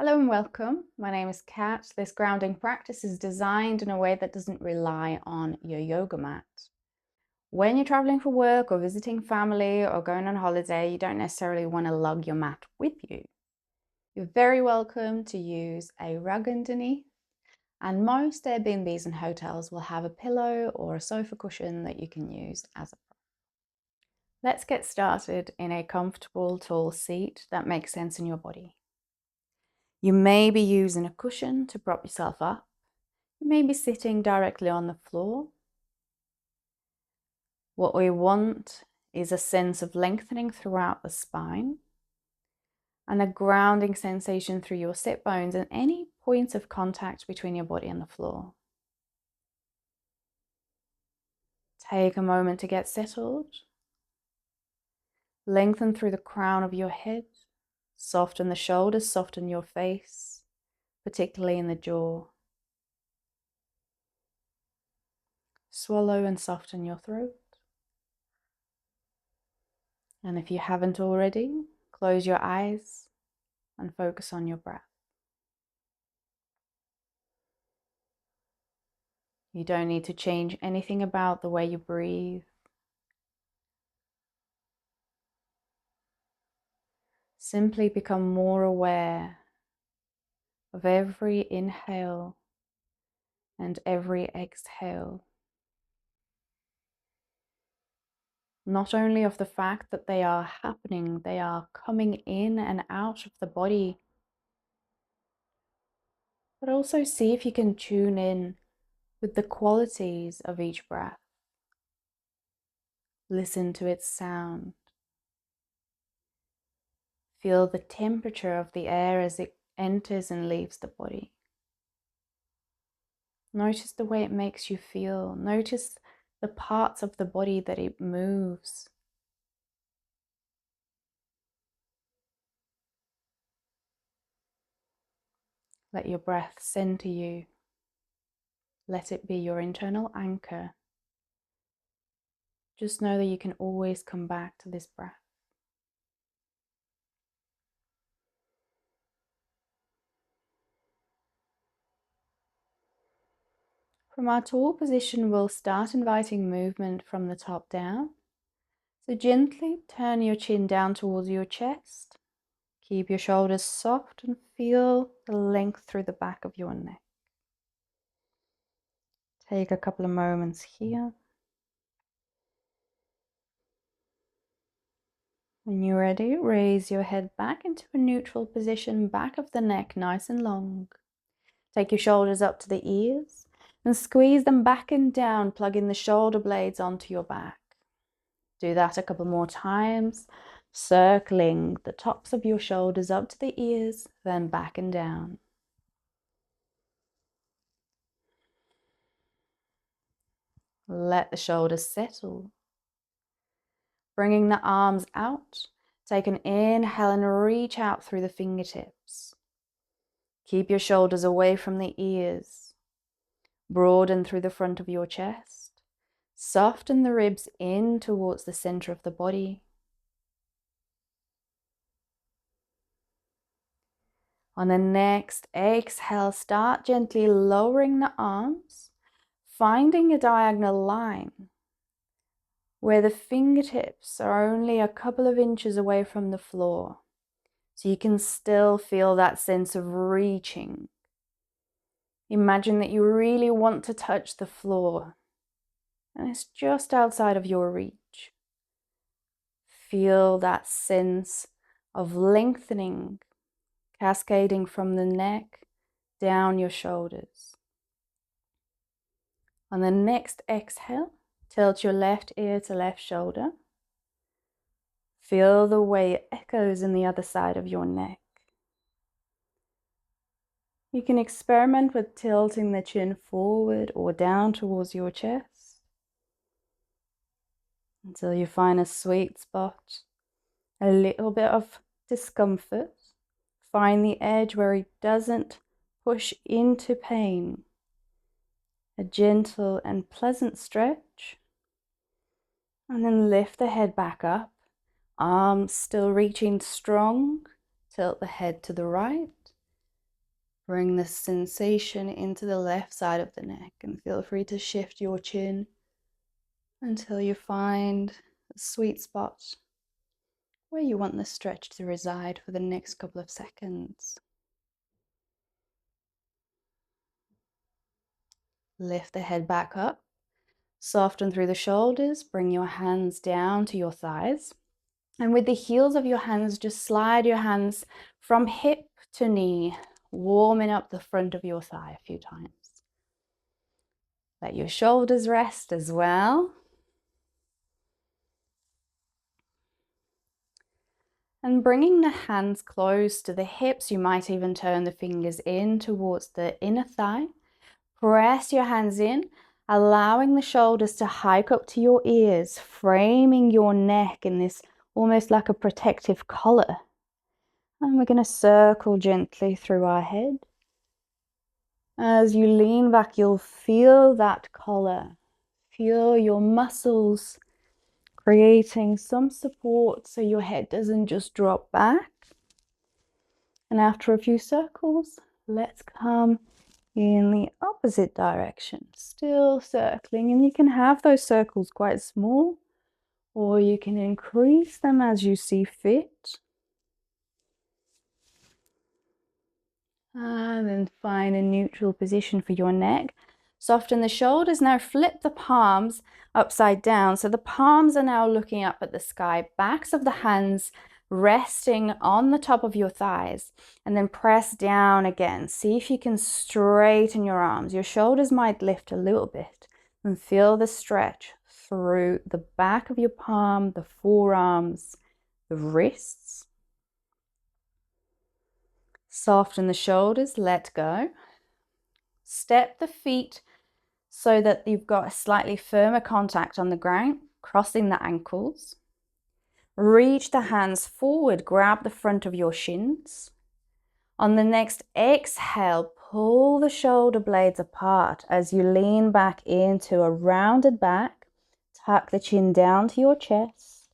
Hello and welcome. My name is Kat. This grounding practice is designed in a way that doesn't rely on your yoga mat. When you're traveling for work or visiting family or going on holiday, you don't necessarily want to lug your mat with you. You're very welcome to use a rug underneath, and most Airbnbs and hotels will have a pillow or a sofa cushion that you can use as a prop. Let's get started in a comfortable tall seat that makes sense in your body. You may be using a cushion to prop yourself up. You may be sitting directly on the floor. What we want is a sense of lengthening throughout the spine and a grounding sensation through your sit bones and any points of contact between your body and the floor. Take a moment to get settled. Lengthen through the crown of your head. Soften the shoulders, soften your face, particularly in the jaw. Swallow and soften your throat. And if you haven't already, close your eyes and focus on your breath. You don't need to change anything about the way you breathe. Simply become more aware of every inhale and every exhale. Not only of the fact that they are happening, they are coming in and out of the body, but also see if you can tune in with the qualities of each breath. Listen to its sound. Feel the temperature of the air as it enters and leaves the body. Notice the way it makes you feel. Notice the parts of the body that it moves. Let your breath center you. Let it be your internal anchor. Just know that you can always come back to this breath. From our tall position, we'll start inviting movement from the top down. So gently turn your chin down towards your chest. Keep your shoulders soft and feel the length through the back of your neck. Take a couple of moments here. When you're ready, raise your head back into a neutral position, back of the neck nice and long. Take your shoulders up to the ears and squeeze them back and down, plugging the shoulder blades onto your back. Do that a couple more times, circling the tops of your shoulders up to the ears, then back and down. Let the shoulders settle. Bringing the arms out, take an inhale and reach out through the fingertips. Keep your shoulders away from the ears. Broaden through the front of your chest. Soften the ribs in towards the center of the body. On the next exhale, start gently lowering the arms, finding a diagonal line where the fingertips are only a couple of inches away from the floor. So you can still feel that sense of reaching. Imagine that you really want to touch the floor and it's just outside of your reach. Feel that sense of lengthening cascading from the neck down your shoulders. On the next exhale, tilt your left ear to left shoulder. Feel the way it echoes in the other side of your neck. You can experiment with tilting the chin forward or down towards your chest until you find a sweet spot, a little bit of discomfort. Find the edge where it doesn't push into pain. A gentle and pleasant stretch. And then lift the head back up. Arms still reaching strong. Tilt the head to the right. Bring the sensation into the left side of the neck and feel free to shift your chin until you find a sweet spot where you want the stretch to reside for the next couple of seconds. Lift the head back up, soften through the shoulders, bring your hands down to your thighs. And with the heels of your hands, just slide your hands from hip to knee, warming up the front of your thigh a few times. Let your shoulders rest as well. And bringing the hands close to the hips, you might even turn the fingers in towards the inner thigh. Press your hands in, allowing the shoulders to hike up to your ears, framing your neck in this almost like a protective collar. And we're going to circle gently through our head. As you lean back, you'll feel that collar. Feel your muscles creating some support so your head doesn't just drop back. And after a few circles, let's come in the opposite direction, still circling. And you can have those circles quite small, or you can increase them as you see fit. And then find a neutral position for your neck. Soften the shoulders. Now flip the palms upside down. So the palms are now looking up at the sky. Backs of the hands resting on the top of your thighs. And then press down again. See if you can straighten your arms. Your shoulders might lift a little bit. And feel the stretch through the back of your palm, the forearms, the wrists. Soften the shoulders, let go. Step the feet so that you've got a slightly firmer contact on the ground, crossing the ankles. Reach the hands forward, grab the front of your shins. On the next exhale, pull the shoulder blades apart as you lean back into a rounded back. Tuck the chin down to your chest,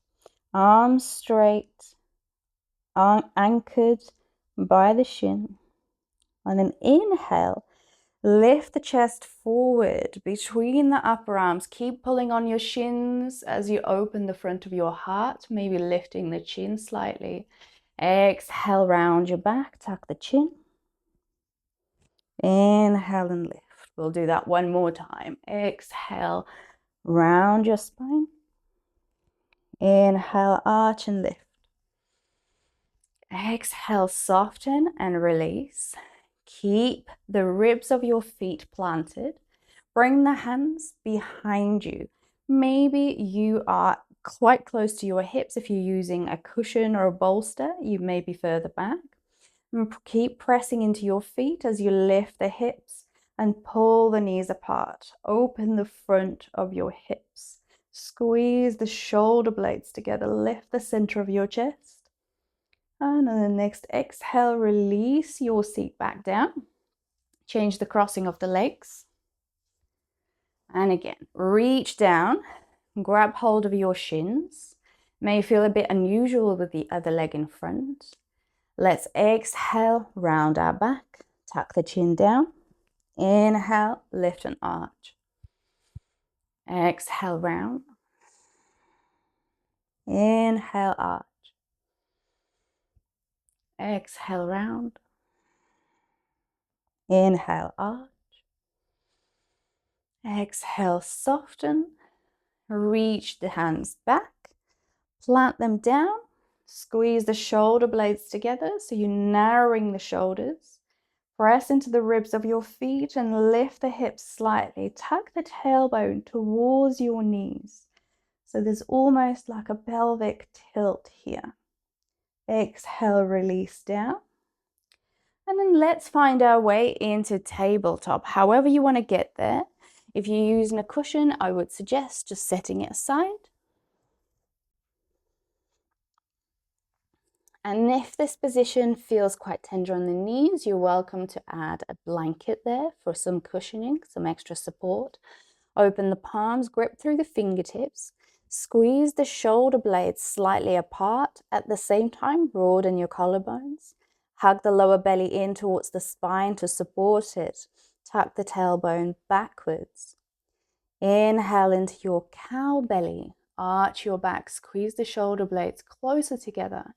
arms straight, anchored by the shin. And then inhale, lift the chest forward between the upper arms. Keep pulling on your shins as you open the front of your heart, maybe lifting the chin slightly. Exhale, round your back, tuck the chin. Inhale and lift. We'll do that one more time. Exhale, round your spine. Inhale, arch and lift. Exhale, soften and release. Keep the ribs of your feet planted. Bring the hands behind you. Maybe you are quite close to your hips. If you're using a cushion or a bolster, you may be further back. And keep pressing into your feet as you lift the hips and pull the knees apart. Open the front of your hips. Squeeze the shoulder blades together. Lift the center of your chest. And on the next exhale, release your seat back down. Change the crossing of the legs. And again, reach down, grab hold of your shins. May feel a bit unusual with the other leg in front. Let's exhale, round our back, tuck the chin down. Inhale, lift and arch. Exhale, round. Inhale, arch. Exhale, round. Inhale, arch. Exhale, soften. Reach the hands back. Plant them down. Squeeze the shoulder blades together so you're narrowing the shoulders. Press into the ribs of your feet and lift the hips slightly. Tuck the tailbone towards your knees. So there's almost like a pelvic tilt here. Exhale, release down. And then let's find our way into tabletop, however you want to get there. If you're using a cushion, I would suggest just setting it aside. And if this position feels quite tender on the knees, you're welcome to add a blanket there for some cushioning, some extra support. Open the palms, grip through the fingertips. Squeeze the shoulder blades slightly apart. At the same time, broaden your collarbones. Hug the lower belly in towards the spine to support it. Tuck the tailbone backwards. Inhale into your cow belly. Arch your back, squeeze the shoulder blades closer together.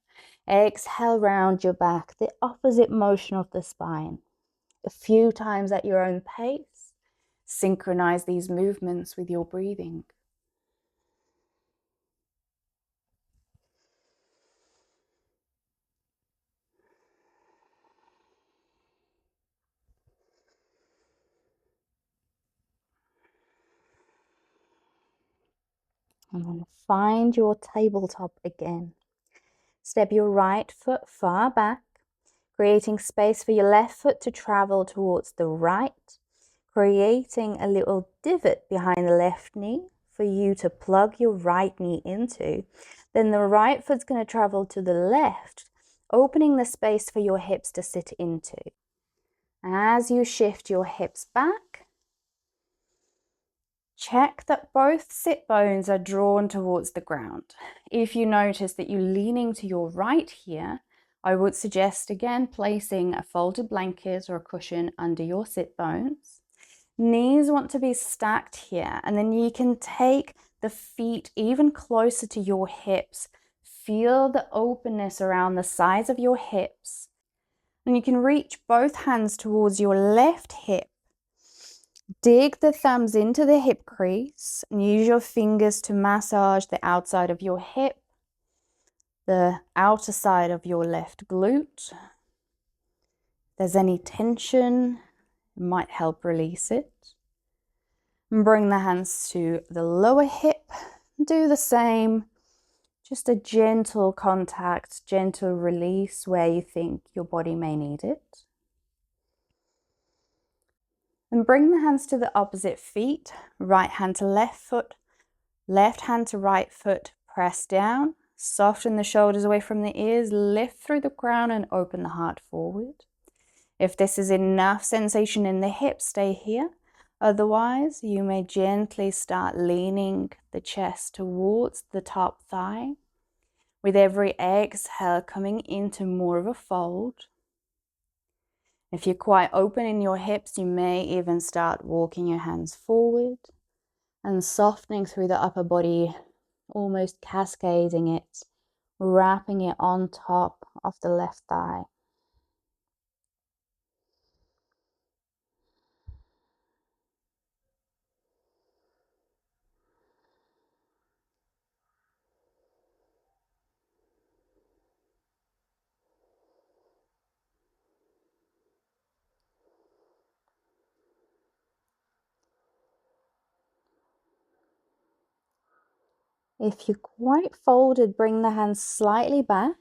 Exhale, round your back, the opposite motion of the spine. A few times at your own pace. Synchronize these movements with your breathing. And then find your tabletop again. Step your right foot far back, creating space for your left foot to travel towards the right, creating a little divot behind the left knee for you to plug your right knee into. Then the right foot's going to travel to the left, opening the space for your hips to sit into. As you shift your hips back, check that both sit bones are drawn towards the ground. If you notice that you're leaning to your right here, I would suggest again placing a folded blanket or a cushion under your sit bones. Knees want to be stacked here, and then you can take the feet even closer to your hips. Feel the openness around the sides of your hips. And you can reach both hands towards your left hip. Dig the thumbs into the hip crease and use your fingers to massage the outside of your hip, the outer side of your left glute. If there's any tension, it might help release it. And bring the hands to the lower hip. Do the same. Just a gentle contact, gentle release where you think your body may need it. And bring the hands to the opposite feet, right hand to left foot, left hand to right foot, press down, soften the shoulders away from the ears, lift through the crown and open the heart forward. If this is enough sensation in the hips, stay here. Otherwise, you may gently start leaning the chest towards the top thigh. With every exhale, coming into more of a fold. If you're quite open in your hips, you may even start walking your hands forward and softening through the upper body, almost cascading it, wrapping it on top of the left thigh. If you're quite folded, bring the hands slightly back,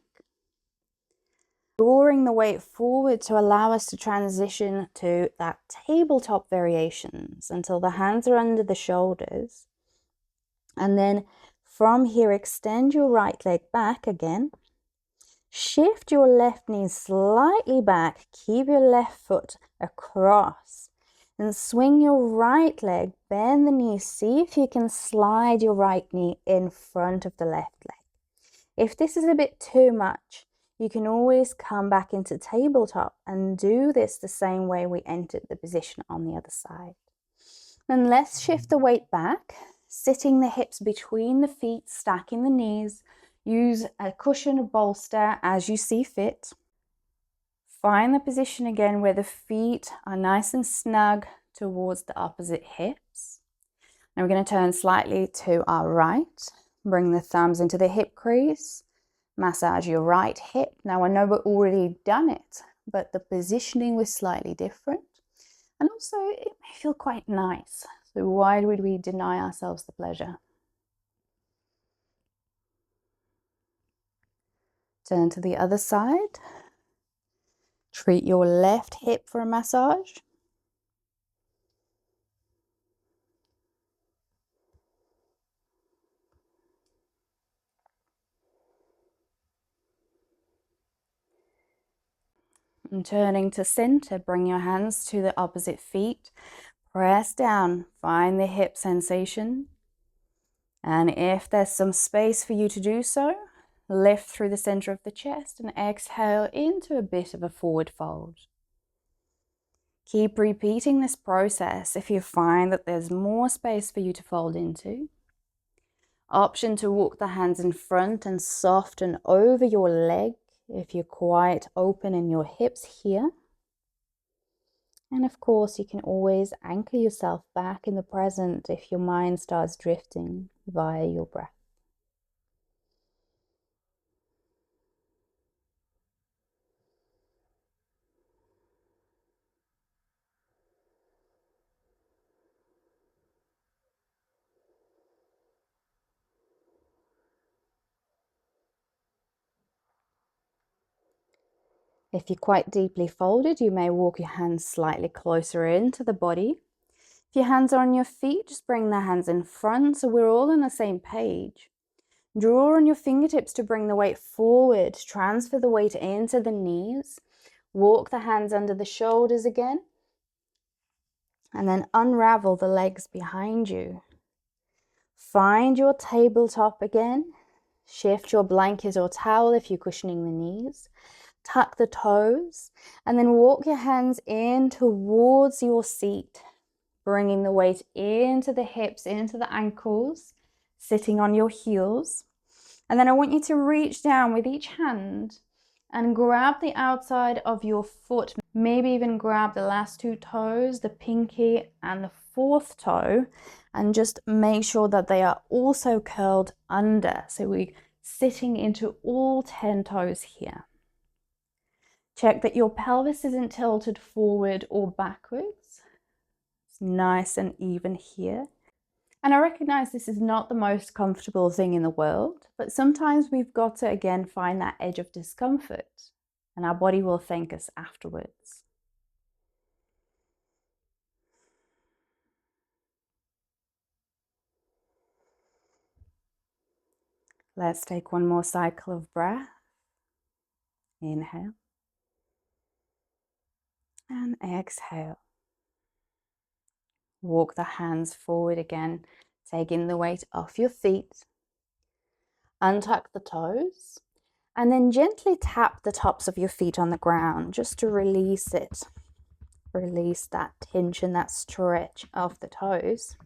drawing the weight forward to allow us to transition to that tabletop variations until the hands are under the shoulders. And then from here, extend your right leg back again. Shift your left knee slightly back. Keep your left foot across. And swing your right leg, bend the knee. See if you can slide your right knee in front of the left leg. If this is a bit too much, you can always come back into tabletop and do this the same way we entered the position on the other side. Then let's shift the weight back, sitting the hips between the feet, stacking the knees. Use a cushion or bolster as you see fit. Find the position again where the feet are nice and snug towards the opposite hips. Now we're going to turn slightly to our right. Bring the thumbs into the hip crease. Massage your right hip. Now I know we've already done it, but the positioning was slightly different. And also it may feel quite nice. So why would we deny ourselves the pleasure? Turn to the other side. Treat your left hip for a massage. And turning to center, bring your hands to the opposite feet. Press down, find the hip sensation. And if there's some space for you to do so, lift through the center of the chest, and exhale into a bit of a forward fold. Keep repeating this process if you find that there's more space for you to fold into. Option to walk the hands in front and soften over your leg if you're quite open in your hips here. And of course, you can always anchor yourself back in the present if your mind starts drifting via your breath. If you're quite deeply folded, you may walk your hands slightly closer into the body. If your hands are on your feet, just bring the hands in front so we're all on the same page. Draw on your fingertips to bring the weight forward. Transfer the weight into the knees. Walk the hands under the shoulders again. And then unravel the legs behind you. Find your tabletop again. Shift your blanket or towel if you're cushioning the knees. Tuck the toes. And then walk your hands in towards your seat. Bringing the weight into the hips, into the ankles. Sitting on your heels. And then I want you to reach down with each hand and grab the outside of your foot. Maybe even grab the last two toes, the pinky and the fourth toe, and just make sure that they are also curled under. So we're sitting into all 10 toes here. Check that your pelvis isn't tilted forward or backwards. It's nice and even here. And I recognize this is not the most comfortable thing in the world, but sometimes we've got to again find that edge of discomfort, and our body will thank us afterwards. Let's take one more cycle of breath. Inhale and exhale. Walk the hands forward again, taking the weight off your feet. Untuck the toes, and then gently tap the tops of your feet on the ground just to release it. Release that tension, that stretch of the toes.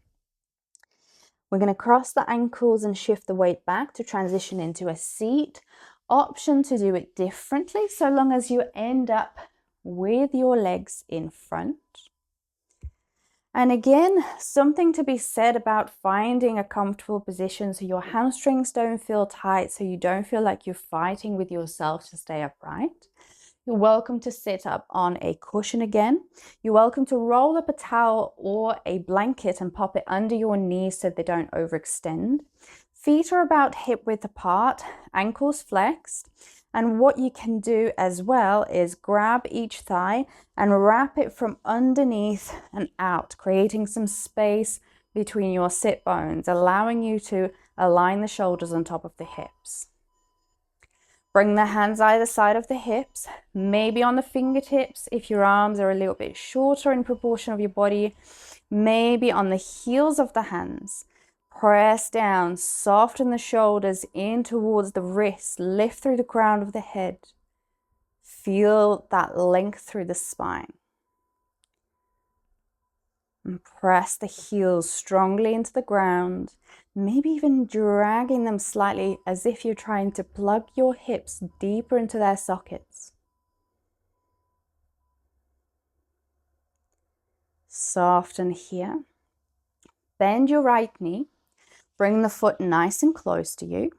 We're going to cross the ankles and shift the weight back to transition into a seat. Option to do it differently, so long as you end up with your legs in front. And again, something to be said about finding a comfortable position so your hamstrings don't feel tight, so you don't feel like you're fighting with yourself to stay upright. You're welcome to sit up on a cushion again. You're welcome to roll up a towel or a blanket and pop it under your knees so they don't overextend. Feet are about hip width apart, ankles flexed. And what you can do as well is grab each thigh and wrap it from underneath and out, creating some space between your sit bones, allowing you to align the shoulders on top of the hips. Bring the hands either side of the hips, maybe on the fingertips if your arms are a little bit shorter in proportion of your body, maybe on the heels of the hands. Press down, soften the shoulders in towards the wrists, lift through the crown of the head. Feel that length through the spine. And press the heels strongly into the ground, maybe even dragging them slightly as if you're trying to plug your hips deeper into their sockets. Soften here. Bend your right knee. Bring the foot nice and close to you.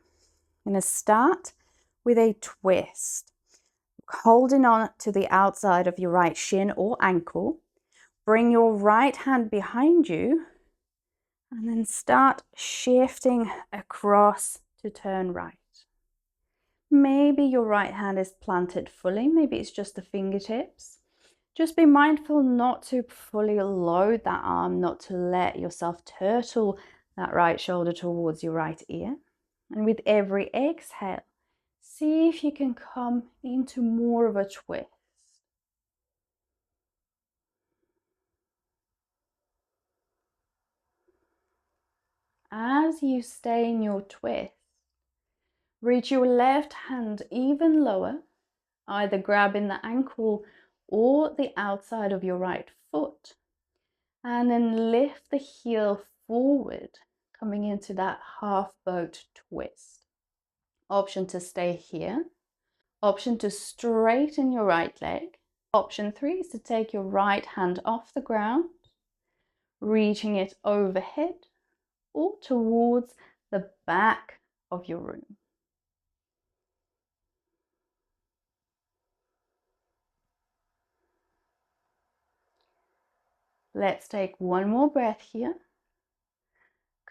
I'm going to start with a twist. Holding on to the outside of your right shin or ankle. Bring your right hand behind you and then start shifting across to turn right. Maybe your right hand is planted fully, maybe it's just the fingertips. Just be mindful not to fully load that arm, not to let yourself turtle that right shoulder towards your right ear. And with every exhale, see if you can come into more of a twist. As you stay in your twist, Reach your left hand even lower, either grabbing the ankle or the outside of your right foot. And then lift the heel forward, coming into that half boat twist. Option to stay here. Option to straighten your right leg. Option 3 is to take your right hand off the ground, reaching it overhead or towards the back of your room. Let's take one more breath here.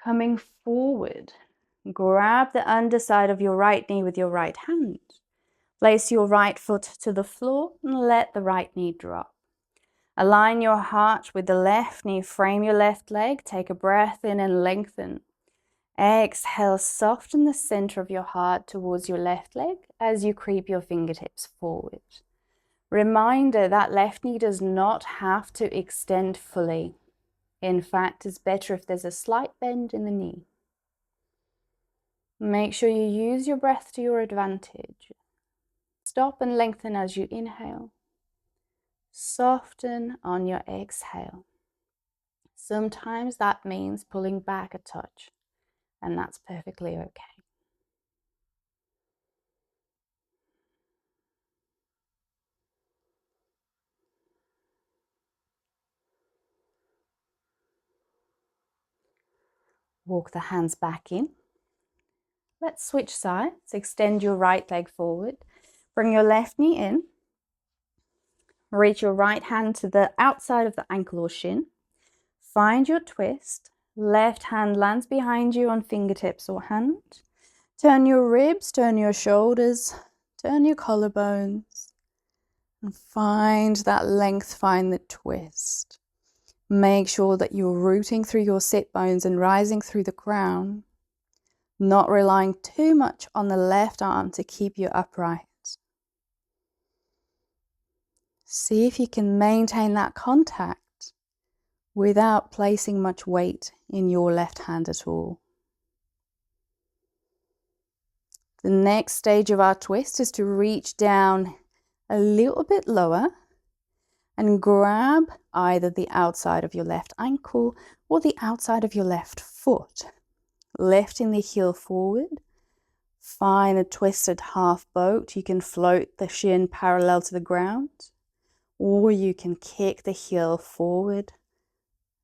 Coming forward, grab the underside of your right knee with your right hand. Place your right foot to the floor and let the right knee drop. Align your heart with the left knee, frame your left leg, take a breath in and lengthen. Exhale, soften the center of your heart towards your left leg as you creep your fingertips forward. Reminder that left knee does not have to extend fully. In fact, it's better if there's a slight bend in the knee. Make sure you use your breath to your advantage. Stop and lengthen as you inhale. Soften on your exhale. Sometimes that means pulling back a touch, and that's perfectly okay. Walk the hands back in. Let's switch sides. Extend your right leg forward. Bring your left knee in. Reach your right hand to the outside of the ankle or shin. Find your twist. Left hand lands behind you on fingertips or hand. Turn your ribs, turn your shoulders, turn your collarbones. And find that length, find the twist. Make sure that you're rooting through your sit bones and rising through the crown, not relying too much on the left arm to keep you upright. See if you can maintain that contact without placing much weight in your left hand at all. The next stage of our twist is to reach down a little bit lower and grab either the outside of your left ankle or the outside of your left foot, lifting the heel forward. Find a twisted half boat. You can float the shin parallel to the ground, or you can kick the heel forward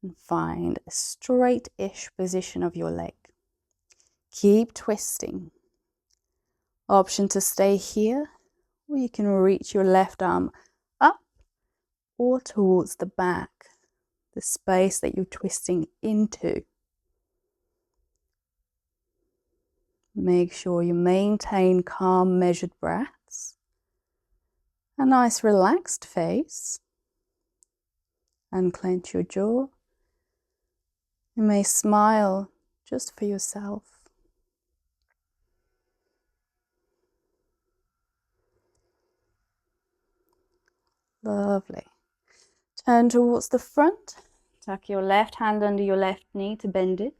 and find a straight-ish position of your leg. Keep twisting. Option to stay here, or you can reach your left arm up or towards the back, the space that you're twisting into. Make sure you maintain calm, measured breaths, a nice relaxed face. Unclench your jaw. You may smile just for yourself. Lovely. Turn towards the front. Tuck your left hand under your left knee to bend it.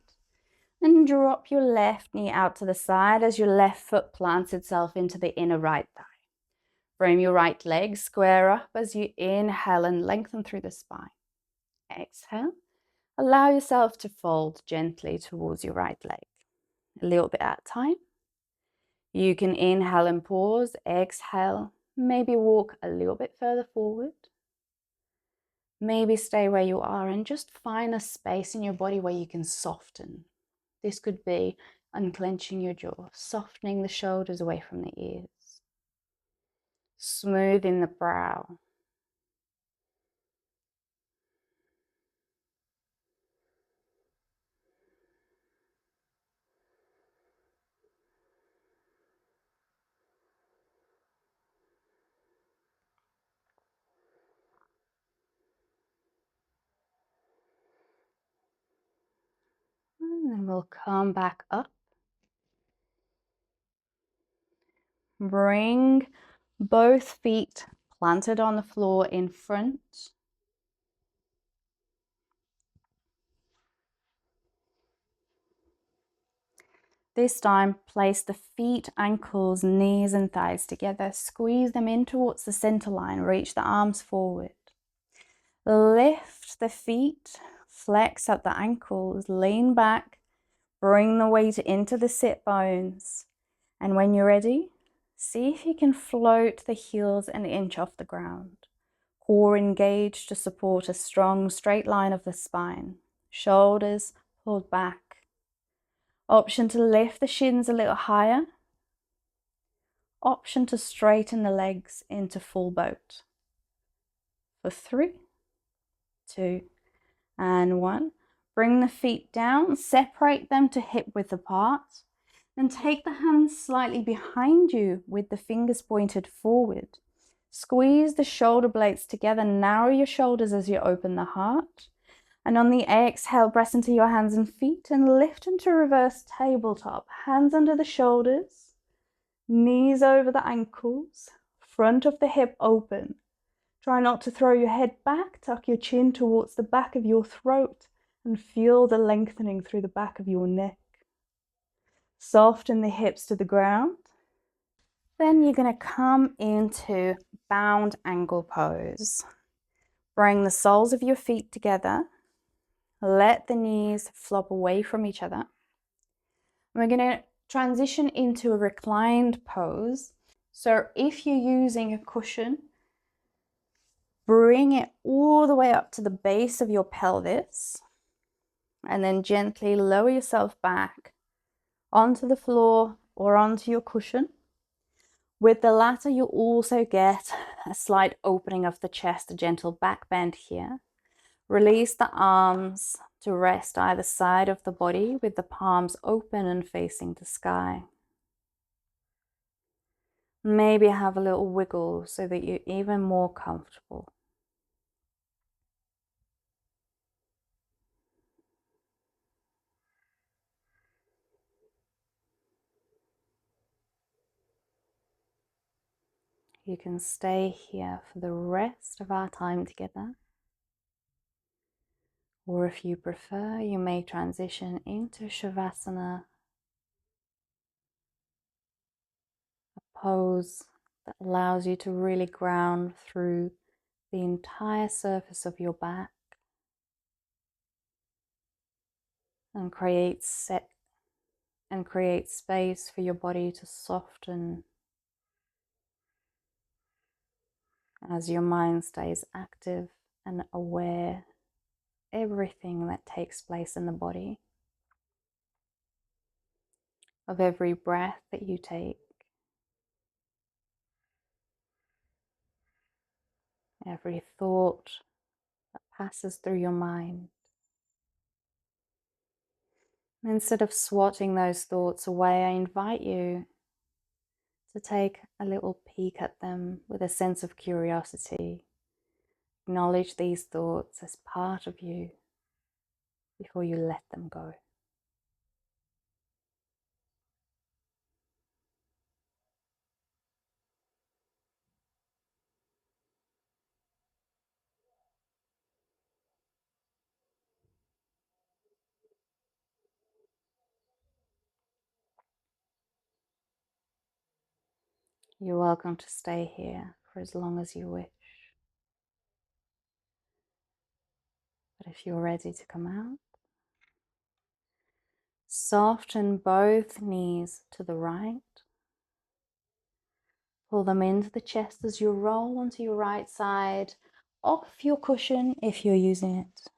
And drop your left knee out to the side as your left foot plants itself into the inner right thigh. Frame your right leg square up as you inhale and lengthen through the spine. Exhale. Allow yourself to fold gently towards your right leg, a little bit at a time. You can inhale and pause, exhale, maybe walk a little bit further forward. Maybe stay where you are and just find a space in your body where you can soften. This could be unclenching your jaw, softening the shoulders away from the ears, smoothing the brow. And then we'll come back up. Bring both feet planted on the floor in front. This time, place the feet, ankles, knees and thighs together. Squeeze them in towards the center line. Reach the arms forward. Lift the feet, flex up the ankles, lean back, bring the weight into the sit bones. And when you're ready, see if you can float the heels an inch off the ground. Core engaged to support a strong straight line of the spine. Shoulders pulled back. Option to lift the shins a little higher. Option to straighten the legs into full boat. For 3, 2, and 1. Bring the feet down, separate them to hip width apart. Then take the hands slightly behind you with the fingers pointed forward. Squeeze the shoulder blades together, narrow your shoulders as you open the heart. And on the exhale, press into your hands and feet and lift into reverse tabletop. Hands under the shoulders, knees over the ankles, front of the hip open. Try not to throw your head back, tuck your chin towards the back of your throat and feel the lengthening through the back of your neck. Soften the hips to the ground. Then you're going to come into bound angle pose. Bring the soles of your feet together. Let the knees flop away from each other. We're going to transition into a reclined pose. So if you're using a cushion, bring it all the way up to the base of your pelvis and then gently lower yourself back onto the floor or onto your cushion. With the latter, you'll also get a slight opening of the chest, a gentle back bend here. Release the arms to rest either side of the body with the palms open and facing the sky. Maybe have a little wiggle so that you're even more comfortable. You can stay here for the rest of our time together. Or if you prefer, you may transition into Shavasana, a pose that allows you to really ground through the entire surface of your back and create space for your body to soften as your mind stays active and aware everything that takes place in the body, of every breath that you take, every thought that passes through your mind. Instead of swatting those thoughts away, I invite you to take a little peek at them with a sense of curiosity. Acknowledge these thoughts as part of you before you let them go. You're welcome to stay here for as long as you wish. But if you're ready to come out, soften both knees to the right. Pull them into the chest as you roll onto your right side, off your cushion if you're using it.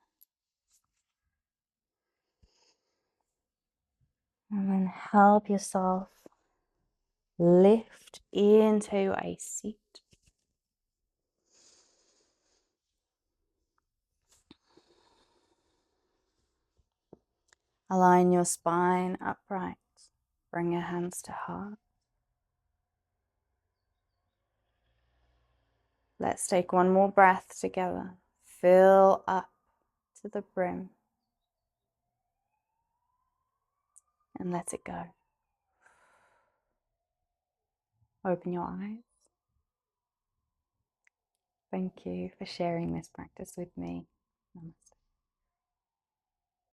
And then help yourself lift into a seat. Align your spine upright. Bring your hands to heart. Let's take one more breath together. Fill up to the brim. And let it go. Open your eyes. Thank you for sharing this practice with me. Namaste.